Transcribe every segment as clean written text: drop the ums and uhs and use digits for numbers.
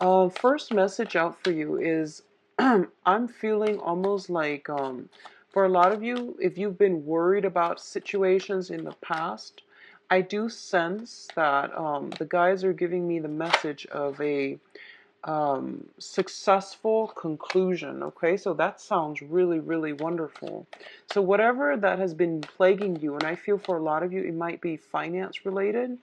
First message out for you is I'm feeling almost like for a lot of you, if you've been worried about situations in the past, I do sense that the guys are giving me the message of a successful conclusion. Okay, so that sounds really, really wonderful. So, whatever that has been plaguing you, and I feel for a lot of you, it might be finance related.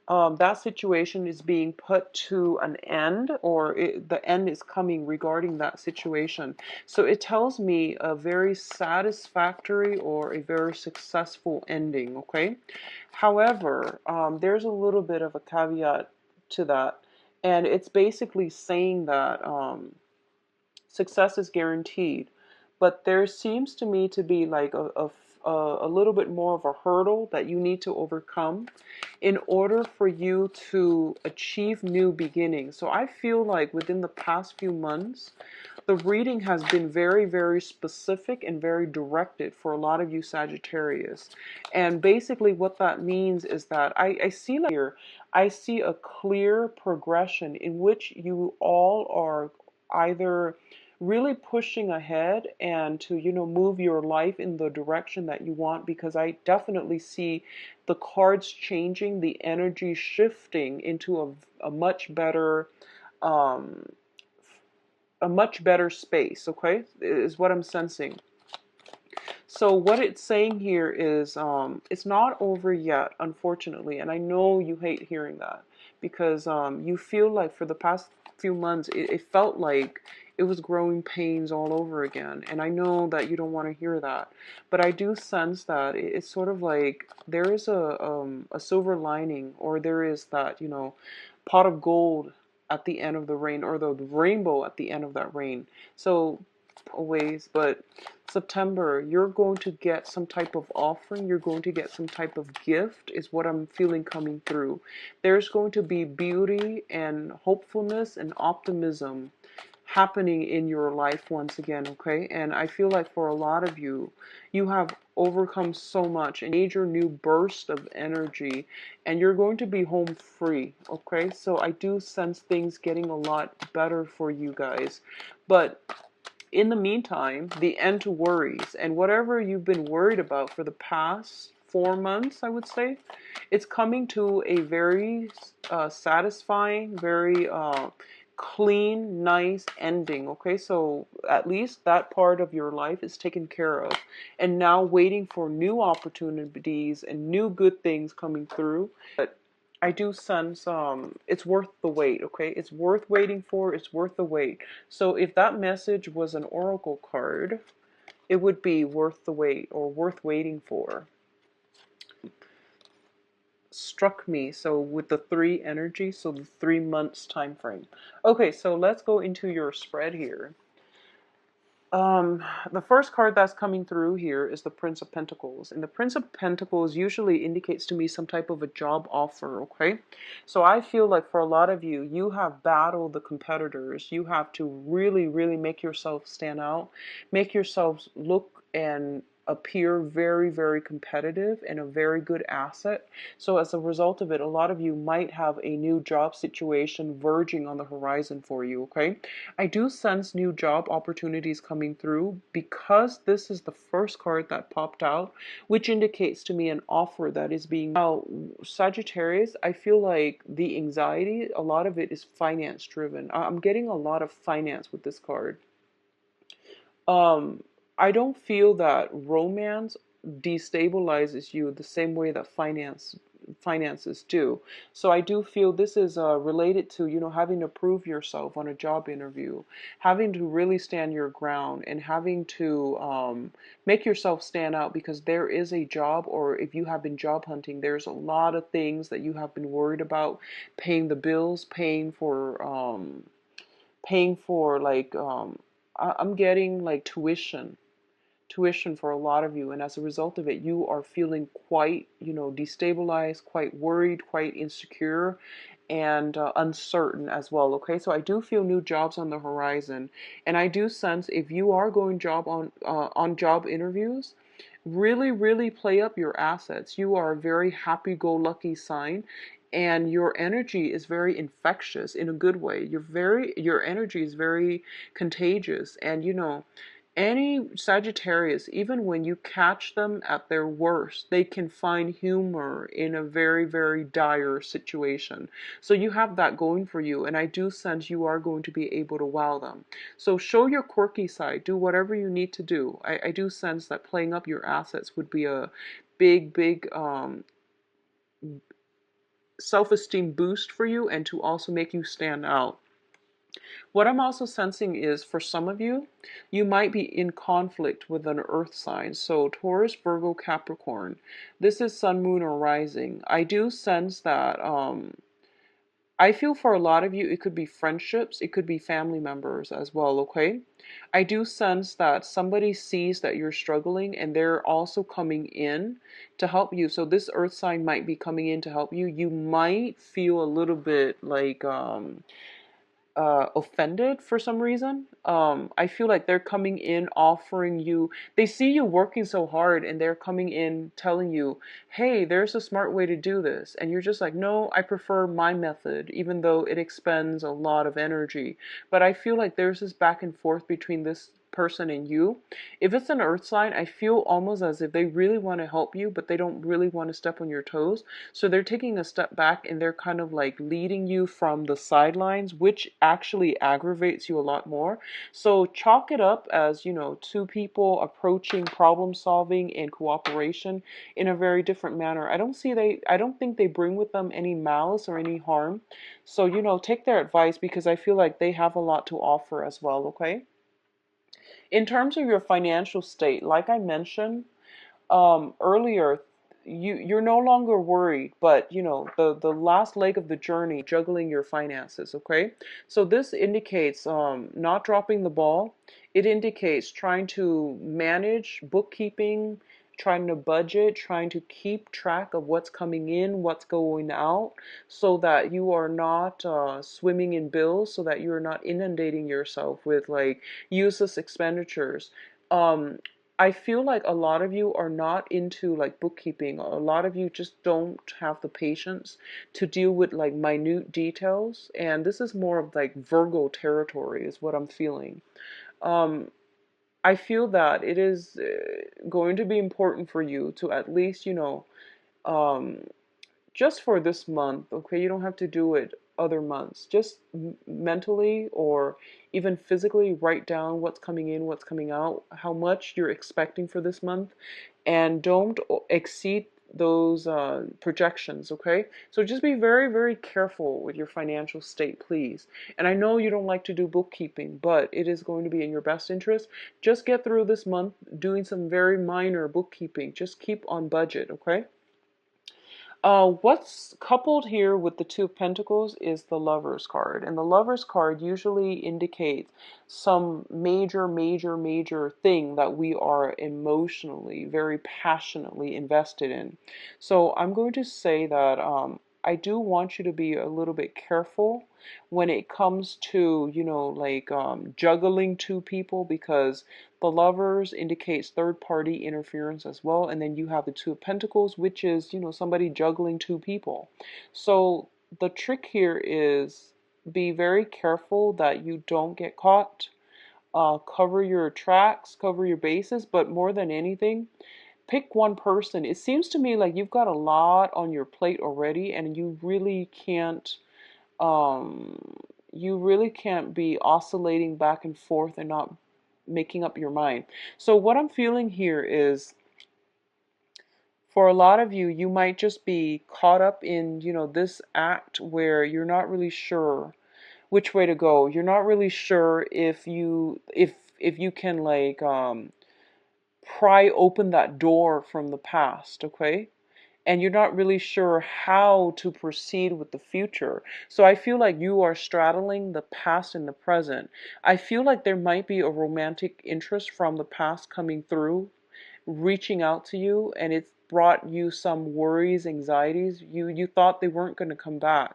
That situation is being put to an end, or the end is coming regarding that situation. So it tells me a very satisfactory or a very successful ending, okay? However, there's a little bit of a caveat to that, and it's basically saying that success is guaranteed, but there seems to me to be like a little bit more of a hurdle that you need to overcome in order for you to achieve new beginnings. So I feel like within the past few months, the reading has been very, very specific and very directed for a lot of you Sagittarius. And basically what that means is that I see like here, I see a clear progression in which you all are either really pushing ahead and to move your life in the direction that you want, because I definitely see the cards changing, the energy shifting into a much better um a much better space, okay, is what I'm sensing. So what it's saying here is it's not over yet, unfortunately, and I know you hate hearing that because you feel like for the past few months it felt like it was growing pains all over again, and I know that you don't want to hear that, but I do sense that it's sort of like there is a silver lining, or there is that pot of gold at the end of the rain, or the rainbow at the end of that rain. So ways, but September, you're going to get some type of offering, you're going to get some type of gift, is what I'm feeling coming through. There's going to be beauty and hopefulness and optimism happening in your life once again, okay? And I feel like for a lot of you, you have overcome so much, a major new burst of energy, and you're going to be home free, okay? So I do sense things getting a lot better for you guys. But in the meantime, the end to worries, and whatever you've been worried about for the past 4 months, I would say, it's coming to a very satisfying, very clean, nice ending. Okay, so at least that part of your life is taken care of, and now waiting for new opportunities and new good things coming through. But I do sense it's worth the wait, okay? It's worth waiting for, it's worth the wait. So if that message was an oracle card, it would be worth the wait or worth waiting for. Struck me, so with the 3 energy, so the 3 months time frame. Okay, so let's go into your spread here. The first card that's coming through here is the Prince of Pentacles. And the Prince of Pentacles usually indicates to me some type of a job offer, okay? So I feel like for a lot of you, you have battled the competitors. You have to really, really make yourself stand out, make yourselves look and appear very, very competitive and a very good asset. So as a result of it, a lot of you might have a new job situation verging on the horizon for you, okay? I do sense new job opportunities coming through because this is the first card that popped out, which indicates to me an offer that is being. Now, Sagittarius, I feel like the anxiety, a lot of it is finance driven. I'm getting a lot of finance with this card. Um, I don't feel that romance destabilizes you the same way that finances do. So I do feel this is related to, having to prove yourself on a job interview, having to really stand your ground, and having to make yourself stand out, because there is a job, or if you have been job hunting, there's a lot of things that you have been worried about, paying the bills, paying for like I'm getting like tuition for a lot of you, and as a result of it, you are feeling quite destabilized, quite worried, quite insecure, and uncertain as well. Okay, so I do feel new jobs on the horizon, and I do sense if you are going job on job interviews, really, really play up your assets. You are a very happy-go-lucky sign, and your energy is very infectious in a good way. Your energy is very contagious, and any Sagittarius, even when you catch them at their worst, they can find humor in a very, very dire situation. So you have that going for you, and I do sense you are going to be able to wow them. So show your quirky side, do whatever you need to do. I do sense that playing up your assets would be a big, big self-esteem boost for you, and to also make you stand out. What I'm also sensing is, for some of you, you might be in conflict with an earth sign. So Taurus, Virgo, Capricorn. This is sun, moon, or rising. I do sense that I feel for a lot of you, it could be friendships, it could be family members as well, okay? I do sense that somebody sees that you're struggling and they're also coming in to help you. So this earth sign might be coming in to help you. You might feel a little bit like offended for some reason. I feel like they're coming in offering you, they see you working so hard and they're coming in telling you, hey, there's a smart way to do this. And you're just like, no, I prefer my method, even though it expends a lot of energy. But I feel like there's this back and forth between this person and you. If it's an earth sign, I feel almost as if they really want to help you, but they don't really want to step on your toes. So they're taking a step back and they're kind of like leading you from the sidelines, which actually aggravates you a lot more. So chalk it up as, two people approaching problem solving and cooperation in a very different manner. I don't think they bring with them any malice or any harm. So, take their advice, because I feel like they have a lot to offer as well, okay? In terms of your financial state, like I mentioned earlier, you're no longer worried, but the last leg of the journey, juggling your finances, okay? So this indicates not dropping the ball. It indicates trying to manage bookkeeping, trying to budget, trying to keep track of what's coming in, what's going out, so that you are not swimming in bills, so that you're not inundating yourself with like useless expenditures. Um, I feel like a lot of you are not into like bookkeeping. A lot of you just don't have the patience to deal with like minute details. And this is more of like Virgo territory is what I'm feeling. Um, I feel that it is going to be important for you to at least, um, just for this month, okay? You don't have to do it other months. Just mentally or even physically write down what's coming in, what's coming out, how much you're expecting for this month, and don't exceed those projections, okay? So just be very, very careful with your financial state, please. And I know you don't like to do bookkeeping, but it is going to be in your best interest. Just get through this month doing some very minor bookkeeping. Just keep on budget, okay? What's coupled here with the Two of Pentacles is the Lover's card. And the Lover's card usually indicates some major, major, major thing that we are emotionally, very passionately invested in. So I'm going to say that I do want you to be a little bit careful when it comes to, like juggling two people, because the Lovers indicates third party interference as well. And then you have the Two of Pentacles, which is, somebody juggling two people. So the trick here is be very careful that you don't get caught. Cover your tracks, cover your bases, but more than anything, pick one person. It seems to me like you've got a lot on your plate already, and um, you really can't be oscillating back and forth and not making up your mind. So what I'm feeling here is, for a lot of you, you might just be caught up in, this act where you're not really sure which way to go. You're not really sure if you can like pry open that door from the past, okay? And you're not really sure how to proceed with the future. So I feel like you are straddling the past and the present. I feel like there might be a romantic interest from the past coming through, reaching out to you, and it's brought you some worries, anxieties. You thought they weren't going to come back.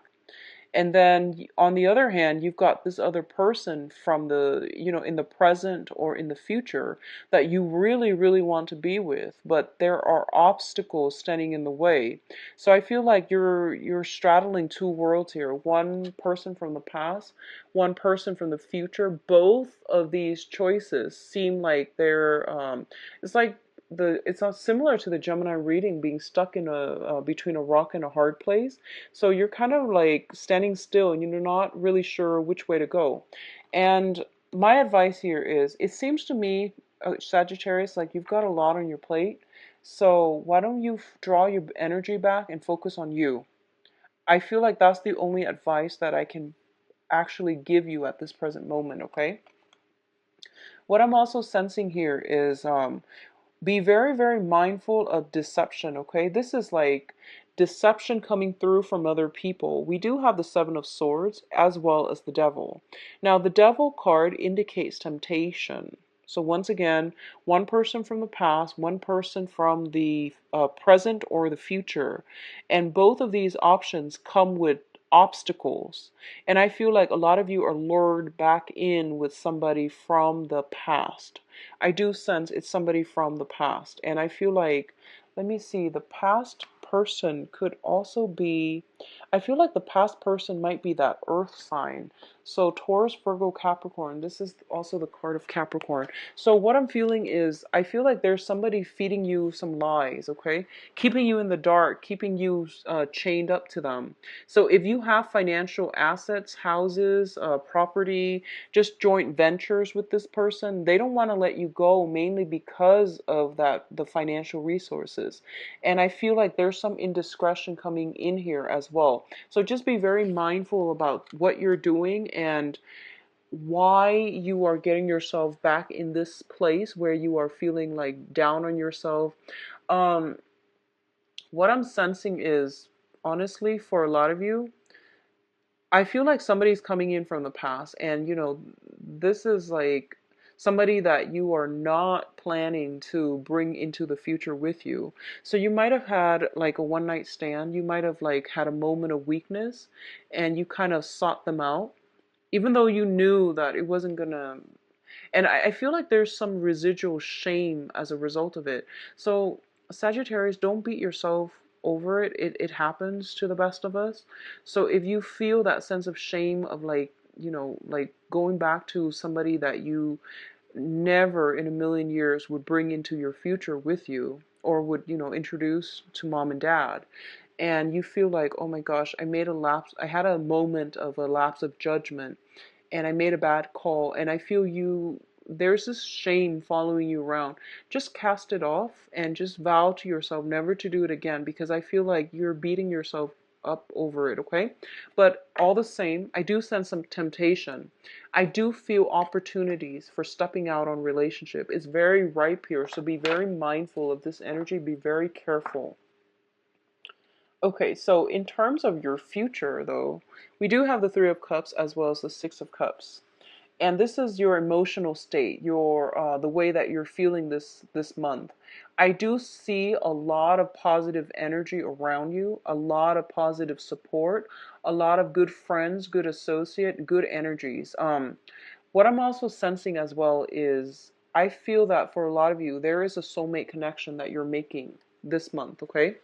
And then on the other hand, you've got this other person from the, in the present or in the future that you really, really want to be with, but there are obstacles standing in the way. So I feel like you're straddling two worlds here. One person from the past, one person from the future. Both of these choices seem like they're it's like it's not similar to the Gemini reading, being stuck in a between a rock and a hard place. So you're kind of like standing still and you're not really sure which way to go. And my advice here is, it seems to me, Sagittarius, like you've got a lot on your plate. So why don't you draw your energy back and focus on you? I feel like that's the only advice that I can actually give you at this present moment, okay? What I'm also sensing here is be very, very mindful of deception, okay? This is like deception coming through from other people. We do have the Seven of Swords as well as the Devil. Now, the Devil card indicates temptation. So once again, one person from the past, one person from the present or the future. And both of these options come with obstacles. And I feel like a lot of you are lured back in with somebody from the past. I do sense it's somebody from the past. And I feel like, let me see, the past person could also be, I feel like the past person might be that earth sign. So Taurus, Virgo, Capricorn, this is also the card of Capricorn. So what I'm feeling is, I feel like there's somebody feeding you some lies, okay? Keeping you in the dark, keeping you chained up to them. So if you have financial assets, houses, property, just joint ventures with this person, they don't want to let you go, mainly because of the financial resources. And I feel like there's some indiscretion coming in here as well. So just be very mindful about what you're doing and why you are getting yourself back in this place where you are feeling like down on yourself. um what I'm sensing is, honestly, for a lot of you, I feel like somebody's coming in from the past, and this is like somebody that you are not planning to bring into the future with you. So you might have had like a one night stand, you might have like had a moment of weakness, and you kind of sought them out, even though you knew that it wasn't gonna. And I feel like there's some residual shame as a result of it. So, Sagittarius, don't beat yourself over it. It happens to the best of us. So, if you feel that sense of shame of like, like going back to somebody that you never in a million years would bring into your future with you, or would, introduce to mom and dad, and you feel like, oh my gosh, I had a moment of a lapse of judgment, and I made a bad call, and I feel there's this shame following you around. Just cast it off and just vow to yourself never to do it again, because I feel like you're beating yourself up over it, okay? But all the same, I do sense some temptation. I do feel opportunities for stepping out on relationship. It's very ripe here, so be very mindful of this energy. Be very careful. Okay, so in terms of your future, though, we do have the Three of Cups as well as the Six of Cups, and this is your emotional state, your the way that you're feeling this month. I do see a lot of positive energy around you, a lot of positive support, a lot of good friends, good associate, good energies. What I'm also sensing as well is, I feel that for a lot of you, there is a soulmate connection that you're making this month. Okay.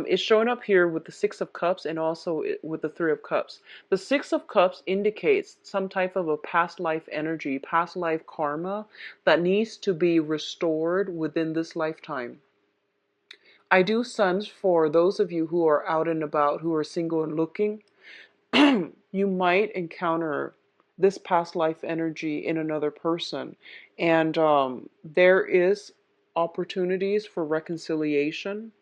It's showing up here with the Six of Cups and also with the Three of Cups. The Six of Cups indicates some type of a past life energy, past life karma that needs to be restored within this lifetime. I do sense, for those of you who are out and about, who are single and looking, you might encounter this past life energy in another person. And there is opportunities for reconciliation.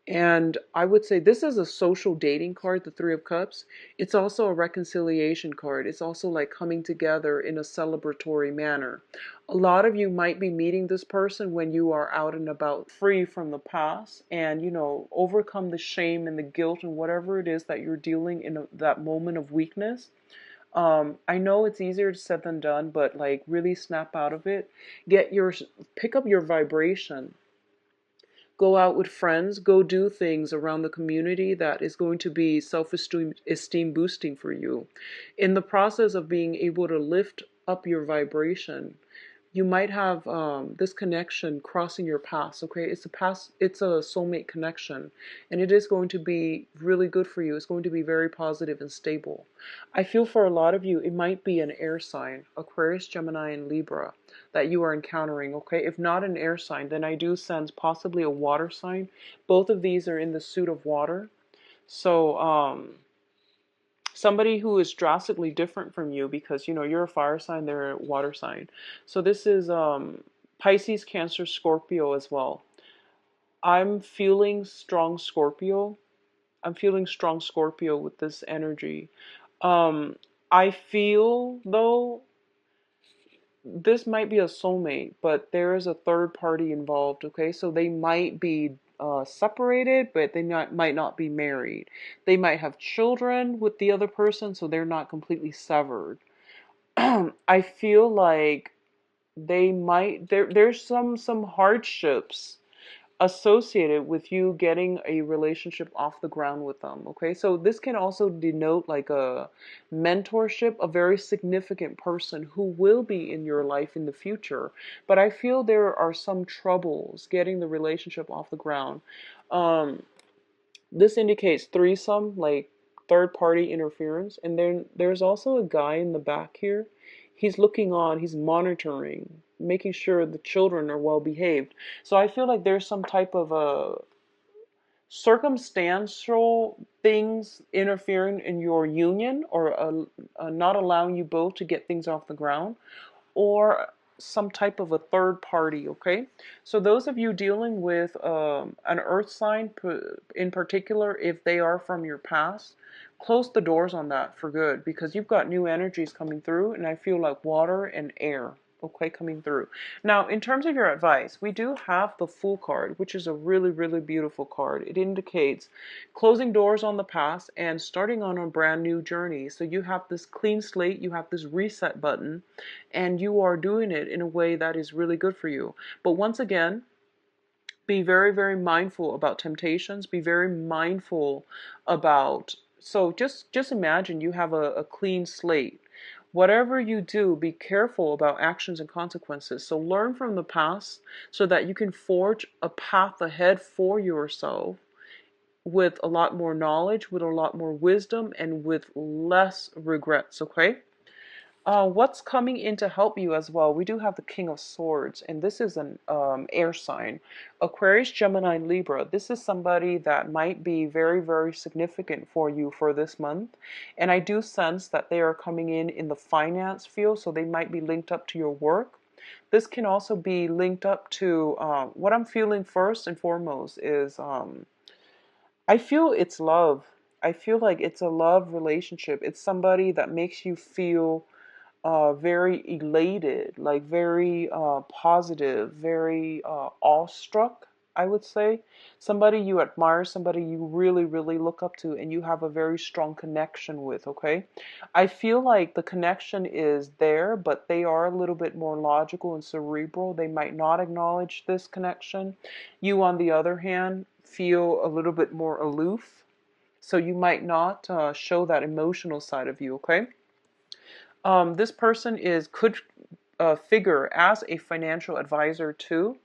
And I would say this is a social dating card, the Three of Cups. It's also a reconciliation card. It's also like coming together in a celebratory manner. A lot of you might be meeting this person when you are out and about, free from the past, and, overcome the shame and the guilt and whatever it is that you're dealing in that moment of weakness. I know it's easier said than done, but like really snap out of it. Pick up your vibration. Go out with friends, go do things around the community that is going to be self-esteem boosting for you. In the process of being able to lift up your vibration, you might have this connection crossing your paths. Okay, it's a soulmate connection, and it is going to be really good for you. It's going to be very positive and stable. I feel for a lot of you it might be an air sign, Aquarius, Gemini, and Libra, that you are encountering. Okay, if not an air sign, then I do sense possibly a water sign. Both of these are in the suit of water. So somebody who is drastically different from you, because you're a fire sign, they're a water sign. So this is Pisces, Cancer, Scorpio as well. I'm feeling strong Scorpio. I'm feeling strong Scorpio with this energy. I feel though this might be a soulmate, but there is a third party involved. Okay, so they might be separated, but they might not be married. They might have children with the other person, so they're not completely severed. I feel like there's some hardships associated with you getting a relationship off the ground with them. Okay, so this can also denote like a mentorship, a very significant person who will be in your life in the future. But I feel there are some troubles getting the relationship off the ground. um this indicates threesome, like third party interference. And then there's also a guy in the back here. He's looking on, he's monitoring, making sure the children are well behaved. So I feel like there's some type of circumstantial things interfering in your union, or not allowing you both to get things off the ground, or some type of a third party. Okay, so those of you dealing with an earth sign in particular, if they are from your past, close the doors on that for good, because you've got new energies coming through, and I feel like water and air, okay, coming through. Now, in terms of your advice, we do have the Fool card, which is a really, really beautiful card. It indicates closing doors on the past and starting on a brand new journey. So you have this clean slate, you have this reset button, and you are doing it in a way that is really good for you. But once again, be very, very mindful about temptations. Be very mindful about, so just imagine you have a clean slate. Whatever you do, be careful about actions and consequences. So learn from the past so that you can forge a path ahead for yourself with a lot more knowledge, with a lot more wisdom, and with less regrets. Okay? What's coming in to help you as well? We do have the King of Swords, and this is an air sign. Aquarius, Gemini, Libra. This is somebody that might be very, very significant for you for this month. And I do sense that they are coming in the finance field, so they might be linked up to your work. This can also be linked up to what I'm feeling first and foremost is I feel it's love. I feel like it's a love relationship. It's somebody that makes you feel very elated, like very positive, very awestruck, I would say. Somebody you admire, somebody you really, really look up to, and you have a very strong connection with, okay? I feel like the connection is there, but they are a little bit more logical and cerebral. They might not acknowledge this connection. You, on the other hand, feel a little bit more aloof, so you might not show that emotional side of you, okay? This person could figure as a financial advisor too,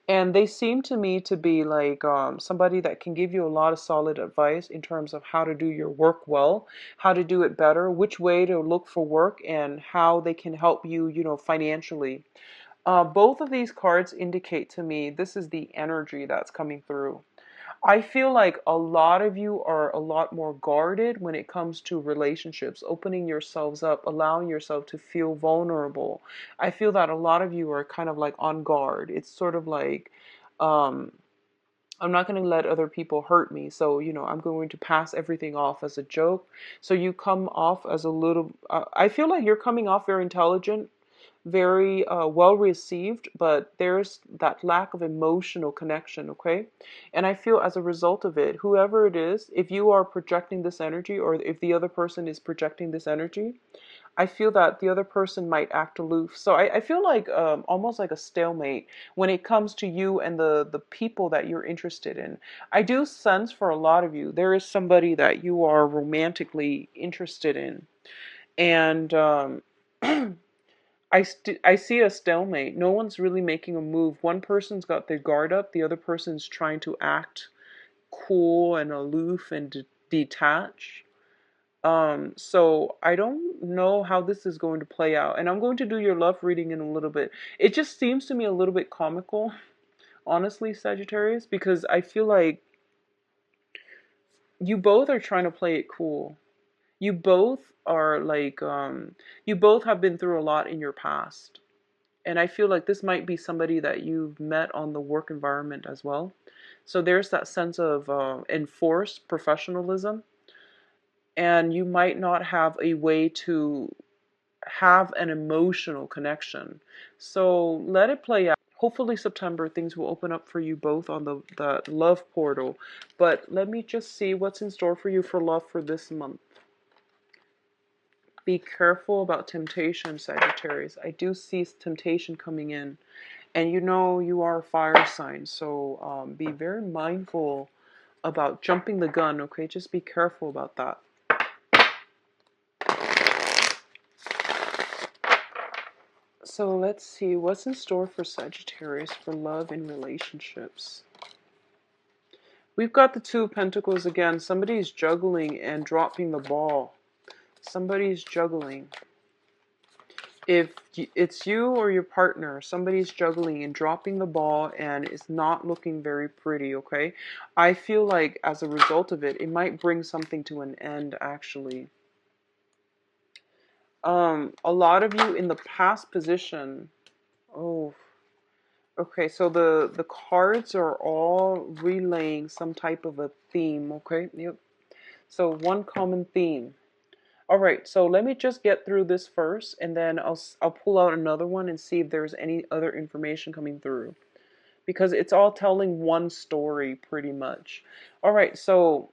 and they seem to me to be like somebody that can give you a lot of solid advice in terms of how to do your work well, how to do it better, which way to look for work, and how they can help you, financially. Both of these cards indicate to me this is the energy that's coming through. I feel like a lot of you are a lot more guarded when it comes to relationships, opening yourselves up, allowing yourself to feel vulnerable. I feel that a lot of you are kind of like on guard. It's sort of like, um, I'm not going to let other people hurt me. So, I'm going to pass everything off as a joke. So you come off as a little, I feel like you're coming off very intelligent, very well received, but there's that lack of emotional connection, okay? And I feel as a result of it, whoever it is, if you are projecting this energy, or if the other person is projecting this energy, I feel that the other person might act aloof. So I feel like almost like a stalemate when it comes to you and the people that you're interested in. I do sense for a lot of you, there is somebody that you are romantically interested in. And I see a stalemate. No one's really making a move. One person's got their guard up, the other person's trying to act cool and aloof and detach. So I don't know how this is going to play out. And I'm going to do your love reading in a little bit. It just seems to me a little bit comical, honestly, Sagittarius, because I feel like you both are trying to play it cool. You both are like, you both have been through a lot in your past. And I feel like this might be somebody that you've met on the work environment as well. So there's that sense of enforced professionalism. And you might not have a way to have an emotional connection. So let it play out. Hopefully September things will open up for you both on the love portal. But let me just see what's in store for you for love for this month. Be careful about temptation, Sagittarius. I do see temptation coming in. And you know you are a fire sign, so be very mindful about jumping the gun, okay? Just be careful about that. So let's see what's in store for Sagittarius for love and relationships. We've got the Two of Pentacles again. Somebody's juggling and dropping the ball. Somebody's juggling. If it's you or your partner, somebody's juggling and dropping the ball and it's not looking very pretty, okay? I feel like as a result of it, it might bring something to an end, actually. A lot of you in the past position, oh, okay, so the cards are all relaying some type of a theme, okay? Yep. So one common theme. All right, so let me just get through this first, and then I'll pull out another one and see if there's any other information coming through, because it's all telling one story pretty much. All right, so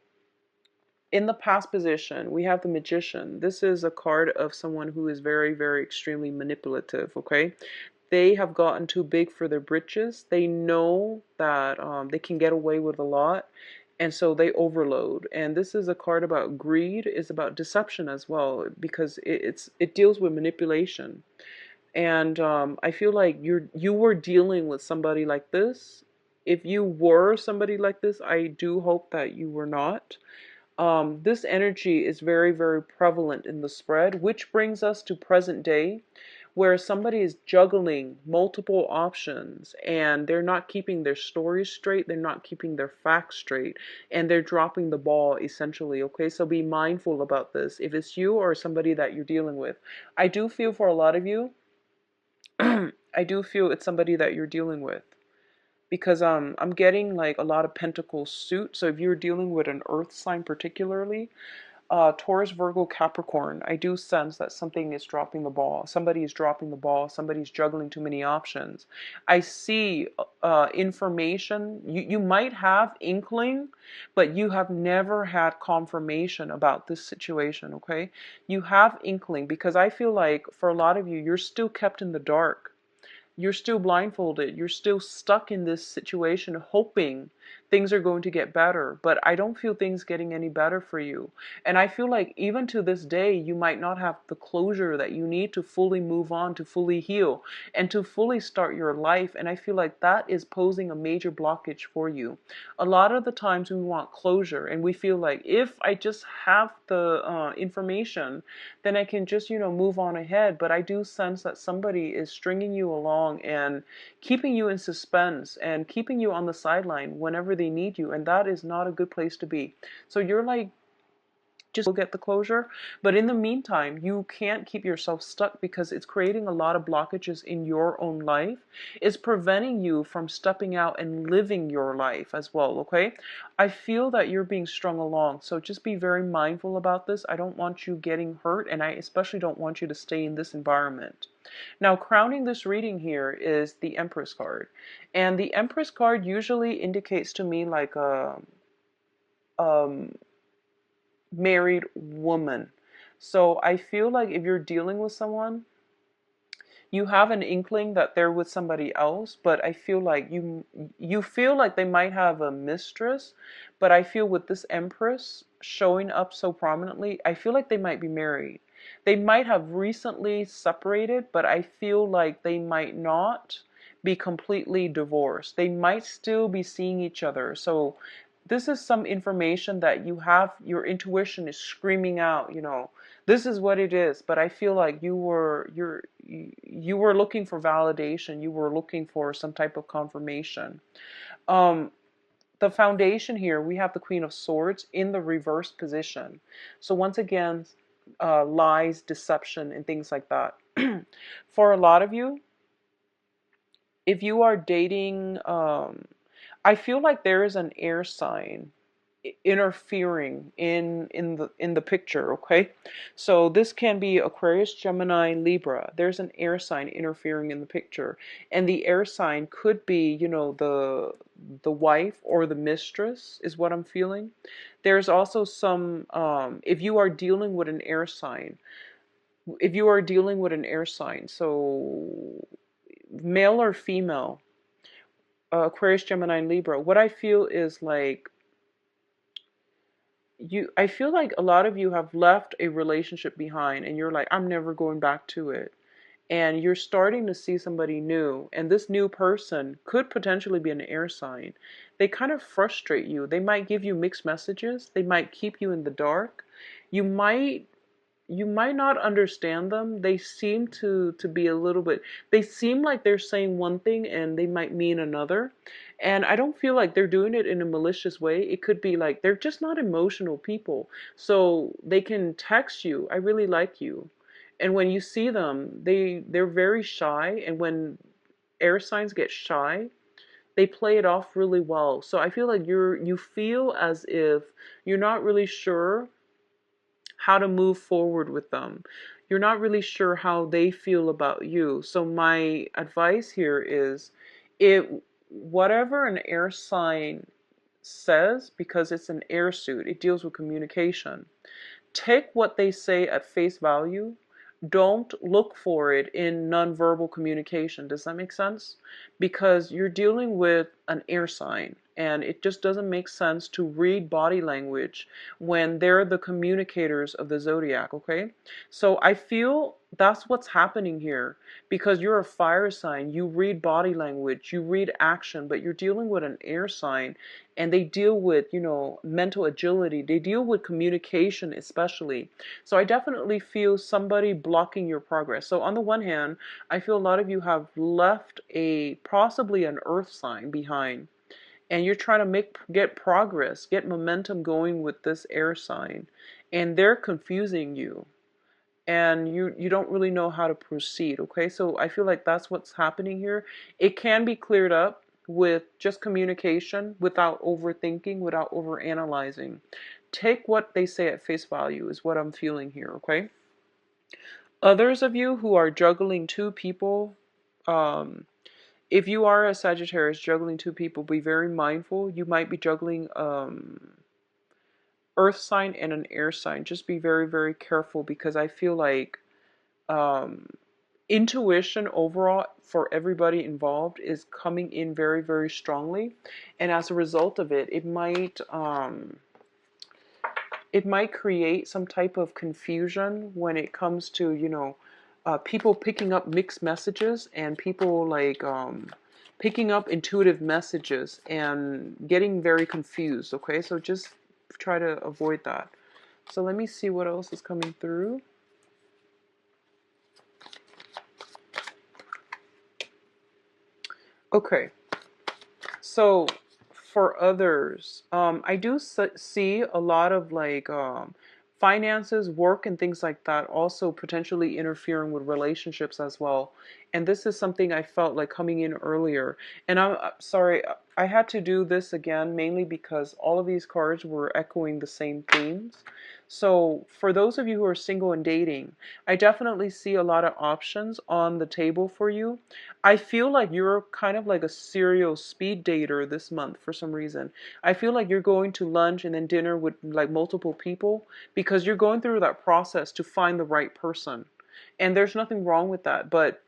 in the past position, we have the Magician. This is a card of someone who is very, very extremely manipulative, okay? They have gotten too big for their britches. They know that they can get away with a lot, and so they overload. And this is a card about greed. It's about deception as well, because it deals with manipulation. And I feel like you were dealing with somebody like this. If you were somebody like this, I do hope that you were not. This energy is very, very prevalent in the spread, which brings us to present day, where somebody is juggling multiple options and they're not keeping their stories straight, they're not keeping their facts straight, and they're dropping the ball essentially, okay? So be mindful about this. If it's you or somebody that you're dealing with, I do feel for a lot of you, I do feel it's somebody that you're dealing with. Because I'm getting like a lot of pentacles suit. So if you're dealing with an earth sign particularly, Taurus, Virgo, Capricorn, I do sense that something is dropping the ball. Somebody is dropping the ball. Somebody's juggling too many options. I see information. You might have inkling, but you have never had confirmation about this situation, okay? You have inkling because I feel like for a lot of you, you're still kept in the dark. You're still blindfolded. You're still stuck in this situation hoping things are going to get better. But I don't feel things getting any better for you. And I feel like even to this day, you might not have the closure that you need to fully move on, to fully heal, and to fully start your life. And I feel like that is posing a major blockage for you. A lot of the times we want closure and we feel like if I just have the information, then I can just, move on ahead. But I do sense that somebody is stringing you along and keeping you in suspense and keeping you on the sideline whenever they need you. And that is not a good place to be. So you're like, just get the closure. But in the meantime, you can't keep yourself stuck because it's creating a lot of blockages in your own life. It's preventing you from stepping out and living your life as well, okay? I feel that you're being strung along, so just be very mindful about this. I don't want you getting hurt, and I especially don't want you to stay in this environment. Now, crowning this reading here is the Empress card. And the Empress card usually indicates to me like a married woman. So I feel like if you're dealing with someone, you have an inkling that they're with somebody else, but I feel like you feel like they might have a mistress, but I feel with this Empress showing up so prominently, I feel like they might be married. They might have recently separated, but I feel like they might not be completely divorced. They might still be seeing each other. So this is some information that you have, your intuition is screaming out, this is what it is. But I feel like you were looking for validation. You were looking for some type of confirmation. Um, the foundation here, we have the Queen of Swords in the reverse position. So once again, lies, deception, and things like that. For a lot of you, if you are dating, I feel like there is an air sign interfering in the picture. Okay, so this can be Aquarius, Gemini, Libra. There's an air sign interfering in the picture, and the air sign could be, the wife or the mistress is what I'm feeling. There's also some, if you are dealing with an air sign, so male or female, Aquarius, Gemini, and Libra, what I feel is like I feel like a lot of you have left a relationship behind and you're like, I'm never going back to it. And you're starting to see somebody new, and this new person could potentially be an air sign. They kind of frustrate you. They might give you mixed messages. They might keep you in the dark. You might you might not understand them. They seem to be a little bit, they seem like they're saying one thing and they might mean another. And I don't feel like they're doing it in a malicious way. It could be like they're just not emotional people. So they can text you, I really like you. And when you see them, they're very shy, and when air signs get shy, they play it off really well. So I feel like you feel as if you're not really sure how to move forward with them. You're not really sure how they feel about you. So my advice here is, whatever an air sign says, because it's an air suit, it deals with communication. Take what they say at face value. Don't look for it in nonverbal communication. Does that make sense? Because you're dealing with an air sign, and it just doesn't make sense to read body language when they're the communicators of the zodiac, okay? So I feel that's what's happening here, because you're a fire sign. You read body language, you read action, but you're dealing with an air sign, and they deal with, mental agility. They deal with communication especially. So I definitely feel somebody blocking your progress. So on the one hand, I feel a lot of you have left possibly an earth sign behind, and you're trying to get progress, get momentum going with this air sign, and they're confusing you, and you don't really know how to proceed. Okay, so I feel like that's what's happening here. It can be cleared up with just communication, without overthinking, without overanalyzing. Take what they say at face value is what I'm feeling here. Okay, others of you who are juggling two people, if you are a Sagittarius juggling two people, be very mindful. You might be juggling earth sign and an air sign. Just be very, very careful, because I feel like um, intuition overall for everybody involved is coming in very, very strongly. And as a result of it, it might create some type of confusion when it comes to, people picking up mixed messages, and people like picking up intuitive messages and getting very confused. Okay, so just try to avoid that. So let me see what else is coming through. Okay, so for others, I do see a lot of like finances, work, and things like that also potentially interfering with relationships as well. And this is something I felt like coming in earlier. And I'm sorry, I had to do this again mainly because all of these cards were echoing the same themes. So for those of you who are single and dating, I definitely see a lot of options on the table for you. I feel like you're kind of like a serial speed dater this month for some reason. I feel like you're going to lunch and then dinner with like multiple people because you're going through that process to find the right person. And there's nothing wrong with that, but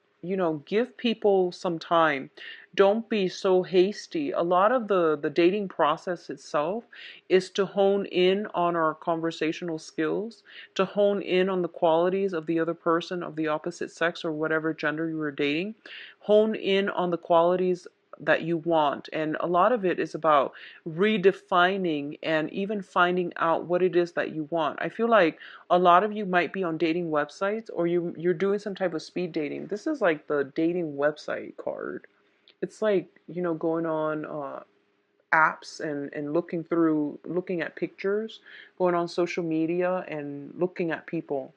give people some time. Don't be so hasty. A lot of the dating process itself is to hone in on our conversational skills, to hone in on the qualities of the other person of the opposite sex or whatever gender you were dating, hone in on the qualities that you want. And a lot of it is about redefining and even finding out what it is that you want. I feel like a lot of you might be on dating websites, or you're doing some type of speed dating. This is like the dating website card. It's like, going on apps and looking at pictures, going on social media and looking at people.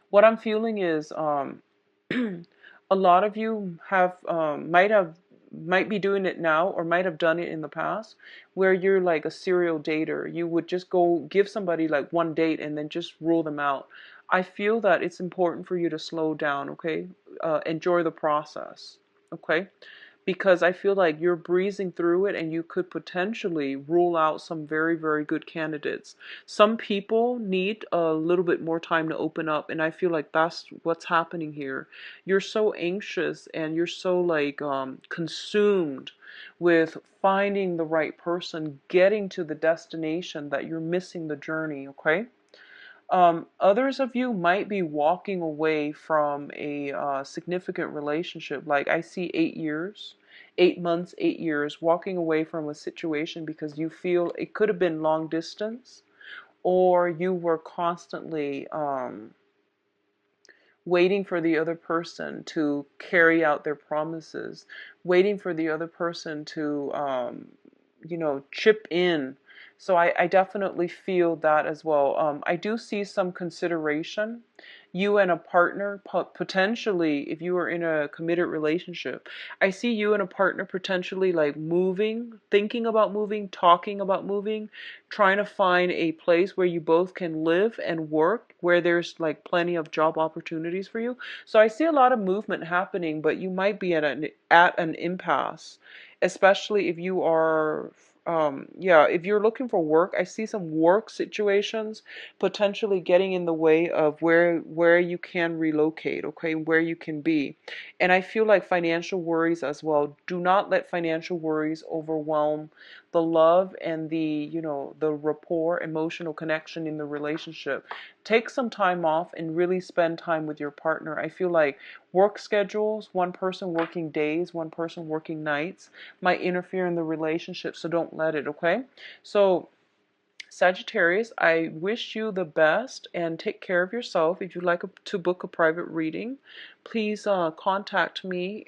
What I'm feeling is a lot of you might be doing it now or might have done it in the past, where you're like a serial dater. You would just go give somebody like one date and then just rule them out. I feel that it's important for you to slow down, okay? Enjoy the process, okay? Because I feel like you're breezing through it and you could potentially rule out some very, very good candidates. Some people need a little bit more time to open up, and I feel like that's what's happening here. You're so anxious and you're so like consumed with finding the right person, getting to the destination, that you're missing the journey, okay? Others of you might be walking away from a significant relationship. Like I see 8 years, 8 months, 8 years, walking away from a situation because you feel it could have been long distance, or you were constantly waiting for the other person to carry out their promises, waiting for the other person to, chip in. So I definitely feel that as well. I do see some consideration. You and a partner, potentially, if you are in a committed relationship, I see you and a partner potentially like moving, thinking about moving, talking about moving, trying to find a place where you both can live and work, where there's like plenty of job opportunities for you. So I see a lot of movement happening, but you might be at an impasse, especially if you are yeah, if you're looking for work. I see some work situations potentially getting in the way of where you can relocate, okay, where you can be. And I feel like financial worries as well. Do not let financial worries overwhelm the love and the rapport, emotional connection in the relationship. Take some time off and really spend time with your partner. I feel like work schedules, one person working days, one person working nights, might interfere in the relationship, so don't let it, okay? So Sagittarius, I wish you the best and take care of yourself. If you'd like to book a private reading, please contact me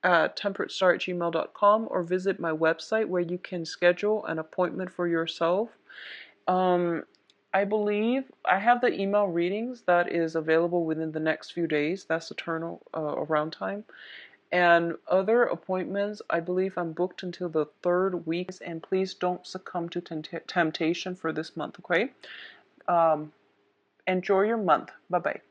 at temperatestar@gmail.com, or visit my website where you can schedule an appointment for yourself. Um, I believe I have the email readings that is available within the next few days. That's the turn around time. And other appointments, I believe I'm booked until the third week. And please don't succumb to temptation for this month, okay? Enjoy your month. Bye-bye.